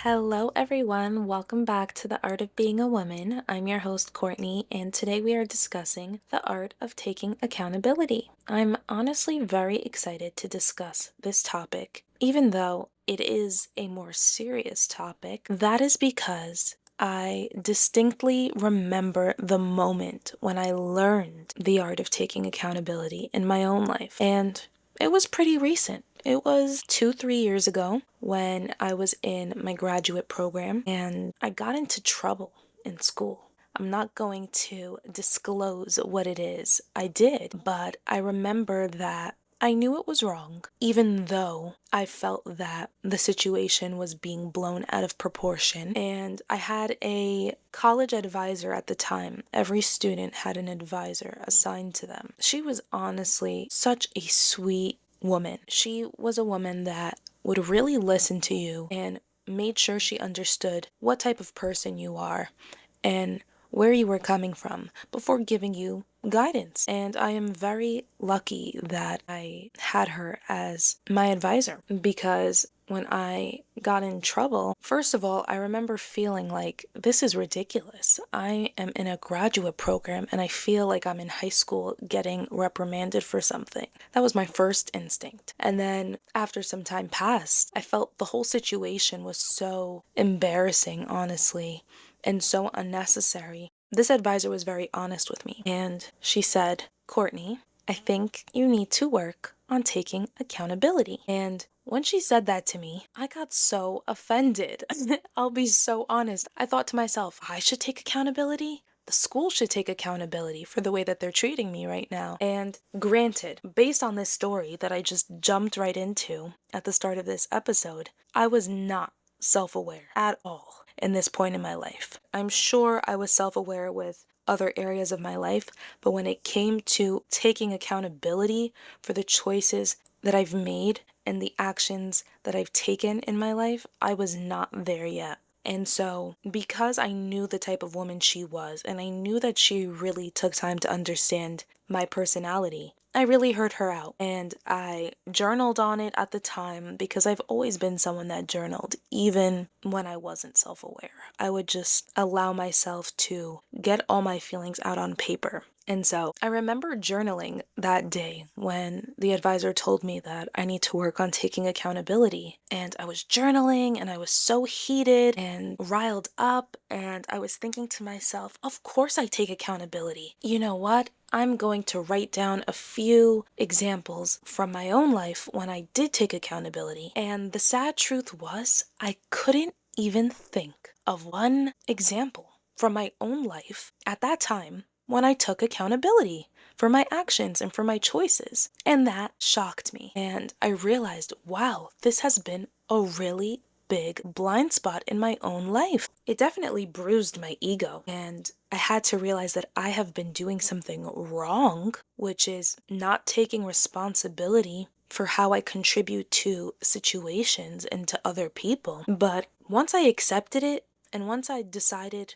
Hello, everyone. Welcome back to the Art of Being a Woman. I'm your host, Courtney, and today we are discussing the art of taking accountability. I'm honestly very excited to discuss this topic, even though it is a more serious topic. That is because I distinctly remember the moment when I learned the art of taking accountability in my own life, and it was pretty recent. It was 3 years ago when I was in my graduate program and I got into trouble in school. I'm not going to disclose what it is I did, but I remember that I knew it was wrong, even though I felt that the situation was being blown out of proportion. And I had a college advisor at the time. Every student had an advisor assigned to them. She was honestly such a sweet woman. She was a woman that would really listen to you and made sure she understood what type of person you are and where you were coming from before giving you guidance. And I am very lucky that I had her as my advisor because when I got in trouble, first of all, I remember feeling like this is ridiculous. I am in a graduate program and I feel like I'm in high school getting reprimanded for something. That was my first instinct. And then after some time passed, I felt the whole situation was so embarrassing, honestly, and so unnecessary. This advisor was very honest with me, and she said, Courtney, I think you need to work on taking accountability. And when she said that to me, I got so offended. I'll be so honest. I thought to myself, I should take accountability? The school should take accountability for the way that they're treating me right now. And granted, based on this story that I just jumped right into at the start of this episode, I was not self-aware at all in this point in my life. I'm sure I was self-aware with other areas of my life, but when it came to taking accountability for the choices that I've made and the actions that I've taken in my life, I was not there yet. And so, because I knew the type of woman she was, and I knew that she really took time to understand my personality, I really heard her out. And I journaled on it at the time because I've always been someone that journaled, even when I wasn't self aware. I would just allow myself to get all my feelings out on paper. And so I remember journaling that day when the advisor told me that I need to work on taking accountability. And I was journaling and I was so heated and riled up. And I was thinking to myself, of course I take accountability. You know what? I'm going to write down a few examples from my own life when I did take accountability. And the sad truth was, I couldn't even think of one example from my own life at that time when I took accountability for my actions and for my choices. And that shocked me. And I realized, wow, this has been a really big blind spot in my own life. It definitely bruised my ego, and I had to realize that I have been doing something wrong, which is not taking responsibility for how I contribute to situations and to other people. But once I accepted it, and once I decided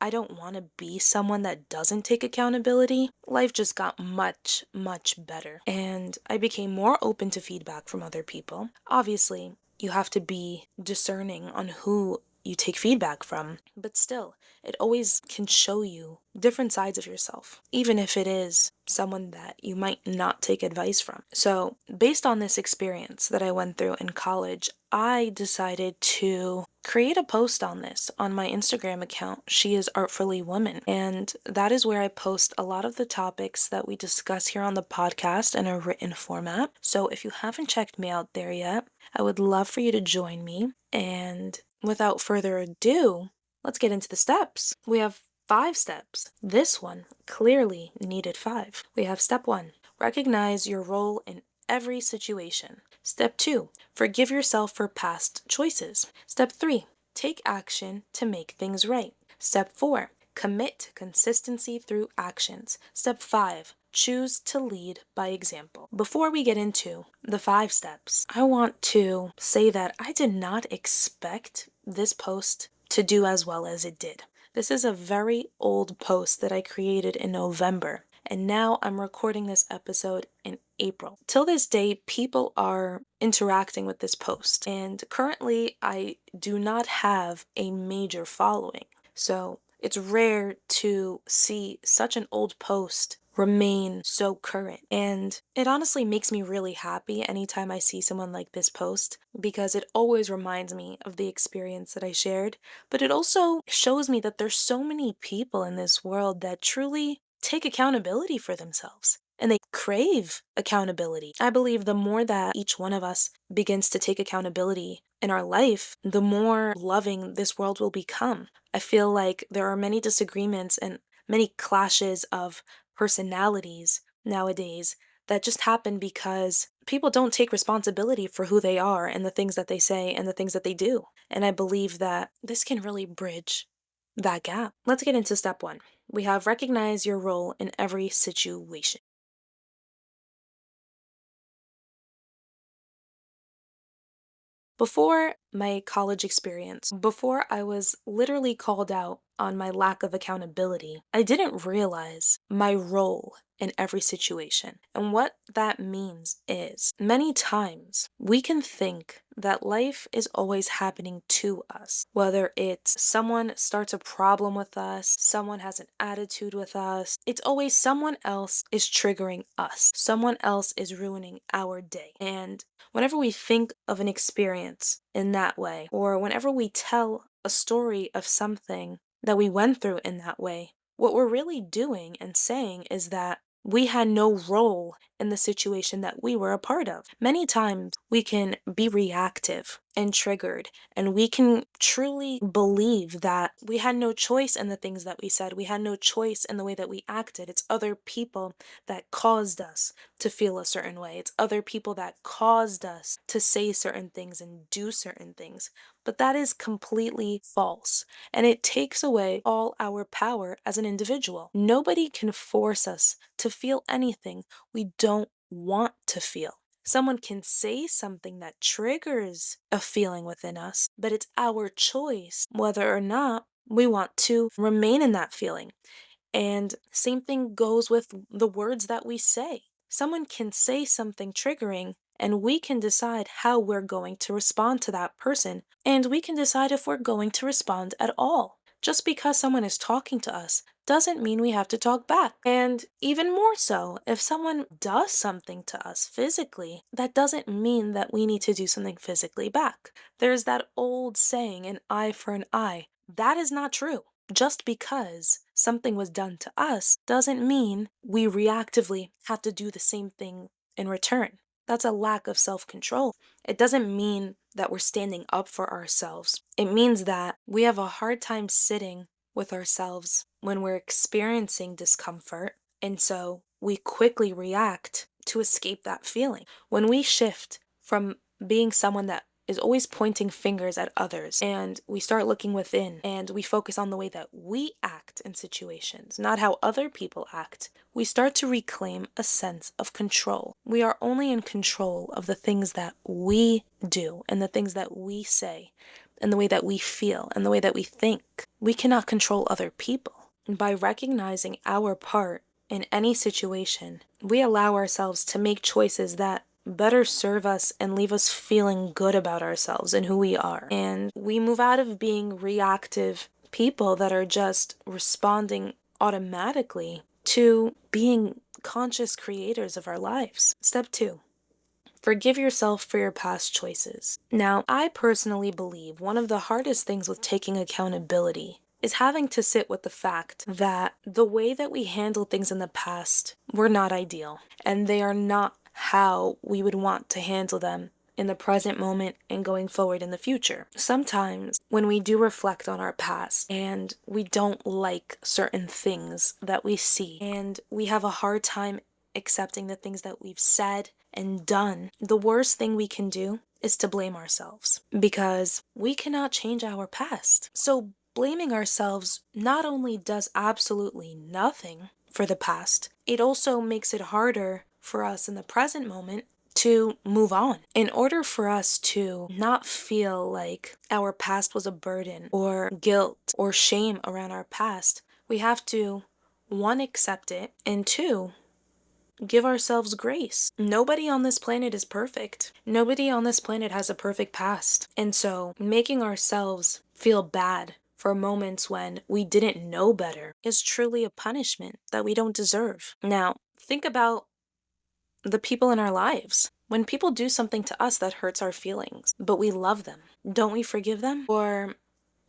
I don't want to be someone that doesn't take accountability, life just got much, much better. And I became more open to feedback from other people. Obviously, you have to be discerning on who you take feedback from, but still, it always can show you different sides of yourself, even if it is someone that you might not take advice from. So, based on this experience that I went through in college, I decided to create a post on this on my Instagram account, She is Artfully Woman. And that is where I post a lot of the topics that we discuss here on the podcast in a written format. So if you haven't checked me out there yet, I would love for you to join me. And without further ado, let's get into the steps. We have 5 steps. This one clearly needed 5. We have step 1, recognize your role in every situation. Step 2, forgive yourself for past choices. Step 3, take action to make things right. Step 4, commit to consistency through actions. Step 5, choose to lead by example. Before we get into the 5 steps, I want to say that I did not expect this post to do as well as it did. This is a very old post that I created in November, and now I'm recording this episode in April. Till this day, people are interacting with this post, and currently, I do not have a major following. So it's rare to see such an old post remain so current. And it honestly makes me really happy anytime I see someone like this post because it always reminds me of the experience that I shared. But it also shows me that there's so many people in this world that truly take accountability for themselves. And they crave accountability. I believe the more that each one of us begins to take accountability in our life, the more loving this world will become. I feel like there are many disagreements and many clashes of personalities nowadays that just happen because people don't take responsibility for who they are and the things that they say and the things that they do. And I believe that this can really bridge that gap. Let's get into step one. We have recognize your role in every situation. Before my college experience, before I was literally called out on my lack of accountability, I didn't realize my role in every situation. And what that means is many times we can think that life is always happening to us, whether it's someone starts a problem with us, someone has an attitude with us, it's always someone else is triggering us, someone else is ruining our day. And whenever we think of an experience in that way, or whenever we tell a story of something that we went through in that way, what we're really doing and saying is that we had no role in the situation that we were a part of. Many times we can be reactive and triggered, and we can truly believe that we had no choice in the things that we said. We had no choice in the way that we acted. It's other people that caused us to feel a certain way. It's other people that caused us to say certain things and do certain things. But that is completely false. And it takes away all our power as an individual. Nobody can force us to feel anything we don't want to feel. Someone can say something that triggers a feeling within us, but it's our choice whether or not we want to remain in that feeling. And same thing goes with the words that we say. Someone can say something triggering, and we can decide how we're going to respond to that person, and we can decide if we're going to respond at all. Just because someone is talking to us doesn't mean we have to talk back. And even more so, if someone does something to us physically, that doesn't mean that we need to do something physically back. There's that old saying, an eye for an eye. That is not true. Just because something was done to us doesn't mean we reactively have to do the same thing in return. That's a lack of self control. It doesn't mean that we're standing up for ourselves. It means that we have a hard time sitting with ourselves when we're experiencing discomfort, and so we quickly react to escape that feeling. When we shift from being someone that is always pointing fingers at others, and we start looking within and we focus on the way that we act in situations, not how other people act, we start to reclaim a sense of control. We are only in control of the things that we do and the things that we say and the way that we feel and the way that we think. We cannot control other people. And by recognizing our part in any situation, we allow ourselves to make choices that better serve us and leave us feeling good about ourselves and who we are. And we move out of being reactive people that are just responding automatically to being conscious creators of our lives. Step two. Forgive yourself for your past choices. Now, I personally believe one of the hardest things with taking accountability is having to sit with the fact that the way that we handled things in the past were not ideal, and they are not how we would want to handle them in the present moment and going forward in the future. Sometimes when we do reflect on our past and we don't like certain things that we see and we have a hard time accepting the things that we've said and done, the worst thing we can do is to blame ourselves because we cannot change our past. So blaming ourselves not only does absolutely nothing for the past, it also makes it harder for us in the present moment to move on. In order for us to not feel like our past was a burden or guilt or shame around our past, we have to, one, accept it, and two, give ourselves grace. Nobody on this planet is perfect. Nobody on this planet has a perfect past. And so making ourselves feel bad for moments when we didn't know better is truly a punishment that we don't deserve. Now, think about the people in our lives. When people do something to us that hurts our feelings, but we love them, don't we forgive them? Or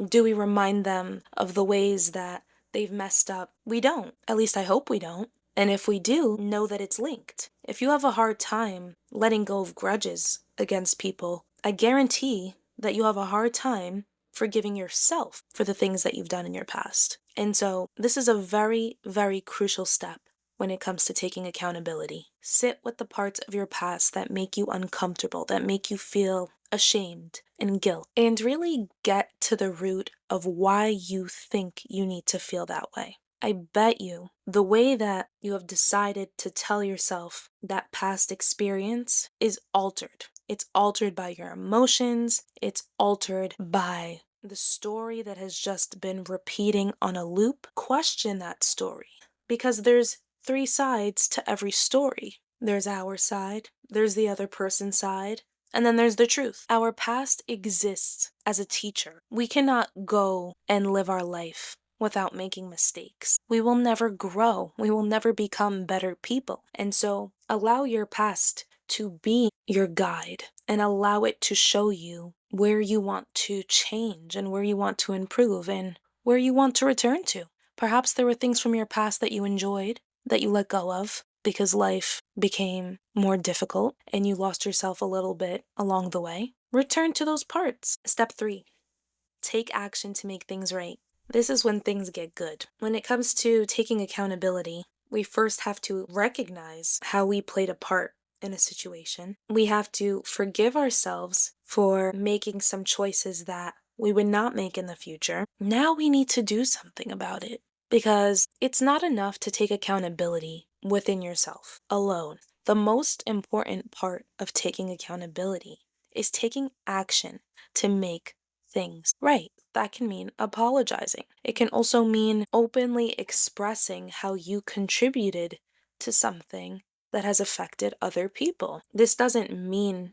do we remind them of the ways that they've messed up? We don't. At least I hope we don't. And if we do, know that it's linked. If you have a hard time letting go of grudges against people, I guarantee that you have a hard time forgiving yourself for the things that you've done in your past. And so this is a very, very crucial step when it comes to taking accountability. Sit with the parts of your past that make you uncomfortable, that make you feel ashamed and guilt, and really get to the root of why you think you need to feel that way. I bet you the way that you have decided to tell yourself that past experience is altered. It's altered by your emotions, it's altered by the story that has just been repeating on a loop. Question that story, because there's three sides to every story. There's our side, there's the other person's side, and then there's the truth. Our past exists as a teacher. We cannot go and live our life without making mistakes. We will never grow. We will never become better people. And so allow your past to be your guide and allow it to show you where you want to change and where you want to improve and where you want to return to. Perhaps there were things from your past that you enjoyed that you let go of because life became more difficult and you lost yourself a little bit along the way. Return to those parts. Step 3, take action to make things right. This is when things get good. When it comes to taking accountability, we first have to recognize how we played a part in a situation. We have to forgive ourselves for making some choices that we would not make in the future. Now we need to do something about it because it's not enough to take accountability within yourself alone. The most important part of taking accountability is taking action to make things right. That can mean apologizing. It can also mean openly expressing how you contributed to something that has affected other people. This doesn't mean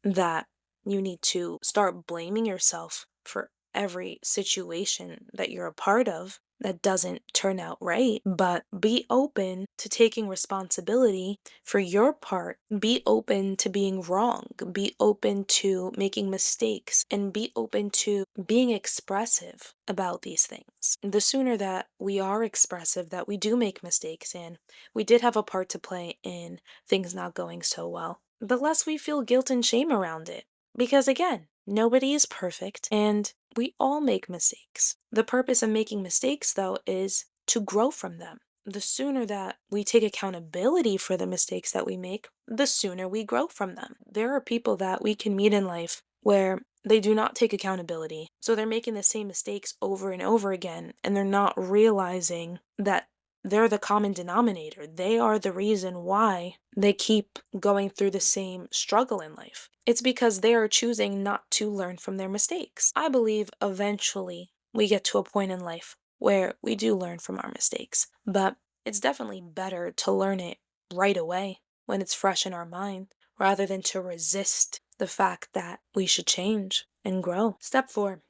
that you need to start blaming yourself for every situation that you're a part of that doesn't turn out right, but be open to taking responsibility for your part. Be open to being wrong. Be open to making mistakes and be open to being expressive about these things. The sooner that we are expressive, that we do make mistakes and we did have a part to play in things not going so well, the less we feel guilt and shame around it. Because again, nobody is perfect and we all make mistakes. The purpose of making mistakes, though, is to grow from them. The sooner that we take accountability for the mistakes that we make, the sooner we grow from them. There are people that we can meet in life where they do not take accountability. So they're making the same mistakes over and over again, and they're not realizing that they're the common denominator. They are the reason why they keep going through the same struggle in life. It's because they are choosing not to learn from their mistakes. I believe eventually we get to a point in life where we do learn from our mistakes, but it's definitely better to learn it right away when it's fresh in our mind rather than to resist the fact that we should change and grow. Step 4,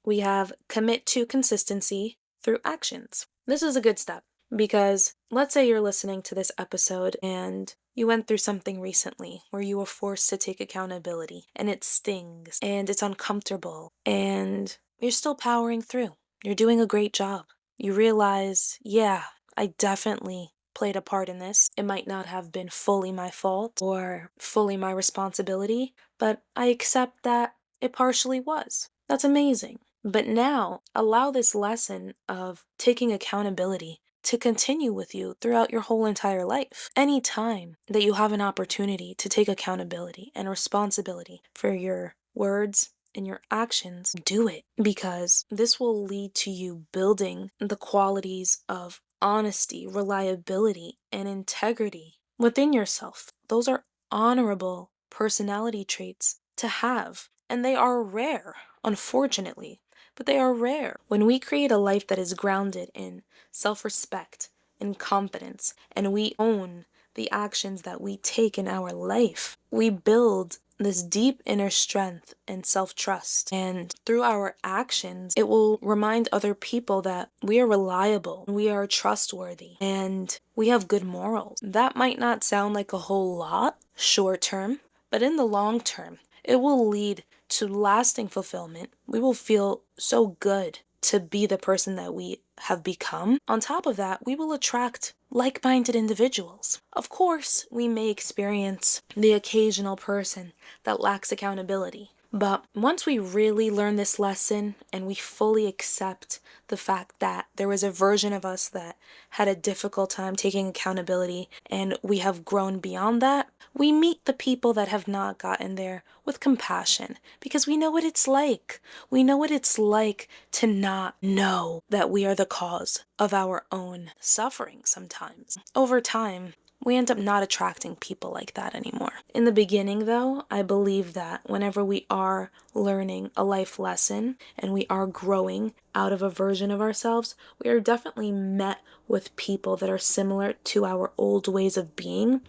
we have commit to consistency through actions. This is a good step. Because let's say you're listening to this episode and you went through something recently where you were forced to take accountability and it stings and it's uncomfortable and you're still powering through. You're doing a great job. You realize, yeah, I definitely played a part in this. It might not have been fully my fault or fully my responsibility, but I accept that it partially was. That's amazing. But now allow this lesson of taking accountability to continue with you throughout your whole entire life. Any time that you have an opportunity to take accountability and responsibility for your words and your actions, do it, because this will lead to you building the qualities of honesty, reliability, and integrity within yourself. Those are honorable personality traits to have, and they are rare, unfortunately, but they are rare. When we create a life that is grounded in self respect, and confidence, and we own the actions that we take in our life, we build this deep inner strength and self trust. And through our actions, it will remind other people that we are reliable, we are trustworthy, and we have good morals. That might not sound like a whole lot short term, but in the long term, it will lead to lasting fulfillment. We will feel so good to be the person that we have become. On top of that, we will attract like-minded individuals. Of course, we may experience the occasional person that lacks accountability. But once we really learn this lesson and we fully accept the fact that there was a version of us that had a difficult time taking accountability and we have grown beyond that, we meet the people that have not gotten there with compassion because we know what it's like. We know what it's like to not know that we are the cause of our own suffering sometimes. Over time, we end up not attracting people like that anymore. In the beginning, though, I believe that whenever we are learning a life lesson and we are growing out of a version of ourselves, we are definitely met with people that are similar to our old ways of being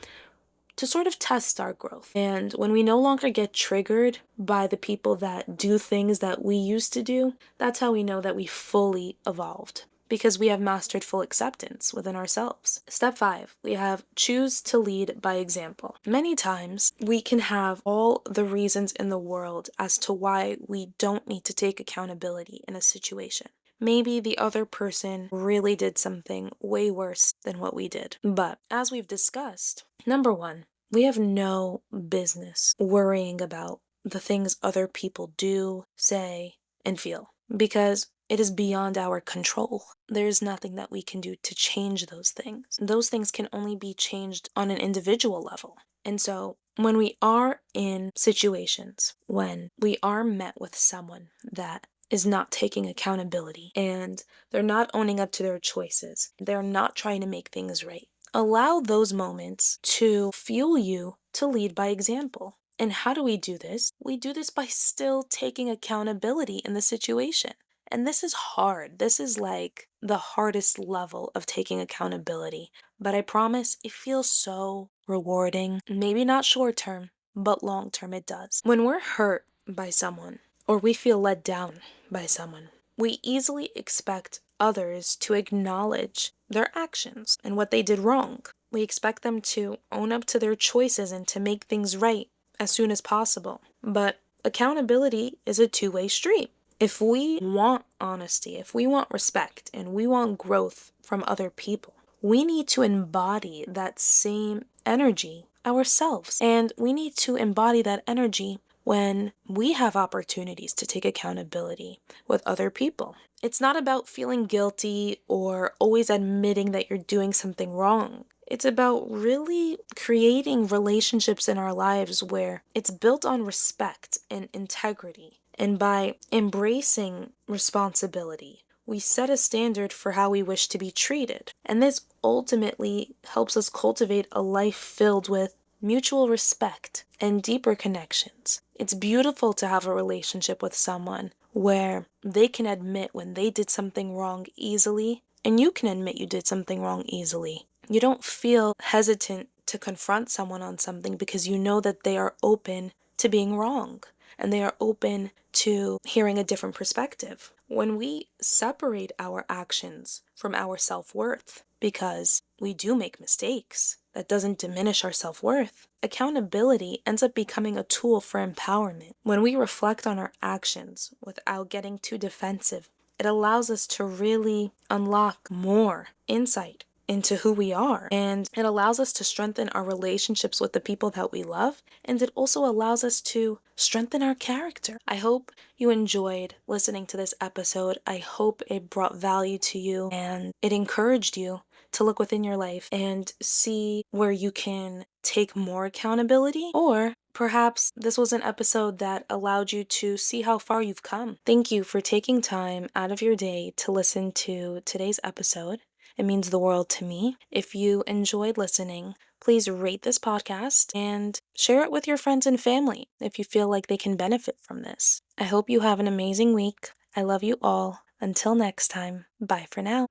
to sort of test our growth. And when we no longer get triggered by the people that do things that we used to do, that's how we know that we fully evolved, because we have mastered full acceptance within ourselves. Step 5, we have choose to lead by example. Many times we can have all the reasons in the world as to why we don't need to take accountability in a situation. Maybe the other person really did something way worse than what we did. But as we've discussed, number one, we have no business worrying about the things other people do, say, and feel, because it is beyond our control. There's nothing that we can do to change those things. Those things can only be changed on an individual level. And so when we are in situations, when we are met with someone that is not taking accountability and they're not owning up to their choices, they're not trying to make things right, allow those moments to fuel you to lead by example. And how do we do this? We do this by still taking accountability in the situation. And this is hard. This is like the hardest level of taking accountability. But I promise it feels so rewarding. Maybe not short term, but long term it does. When we're hurt by someone or we feel let down by someone, we easily expect others to acknowledge their actions and what they did wrong. We expect them to own up to their choices and to make things right as soon as possible. But accountability is a two-way street. If we want honesty, if we want respect, and we want growth from other people, we need to embody that same energy ourselves. And we need to embody that energy when we have opportunities to take accountability with other people. It's not about feeling guilty or always admitting that you're doing something wrong. It's about really creating relationships in our lives where it's built on respect and integrity. And by embracing responsibility, we set a standard for how we wish to be treated. And this ultimately helps us cultivate a life filled with mutual respect and deeper connections. It's beautiful to have a relationship with someone where they can admit when they did something wrong easily, and you can admit you did something wrong easily. You don't feel hesitant to confront someone on something because you know that they are open to being wrong and they are open to hearing a different perspective. When we separate our actions from our self-worth, because we do make mistakes, that doesn't diminish our self-worth. Accountability ends up becoming a tool for empowerment. When we reflect on our actions without getting too defensive, it allows us to really unlock more insight into who we are, and it allows us to strengthen our relationships with the people that we love, and it also allows us to strengthen our character. I hope you enjoyed listening to this episode. I hope it brought value to you and it encouraged you to look within your life and see where you can take more accountability, or perhaps this was an episode that allowed you to see how far you've come. Thank you for taking time out of your day to listen to today's episode. It means the world to me. If you enjoyed listening, please rate this podcast and share it with your friends and family if you feel like they can benefit from this. I hope you have an amazing week. I love you all. Until next time, bye for now.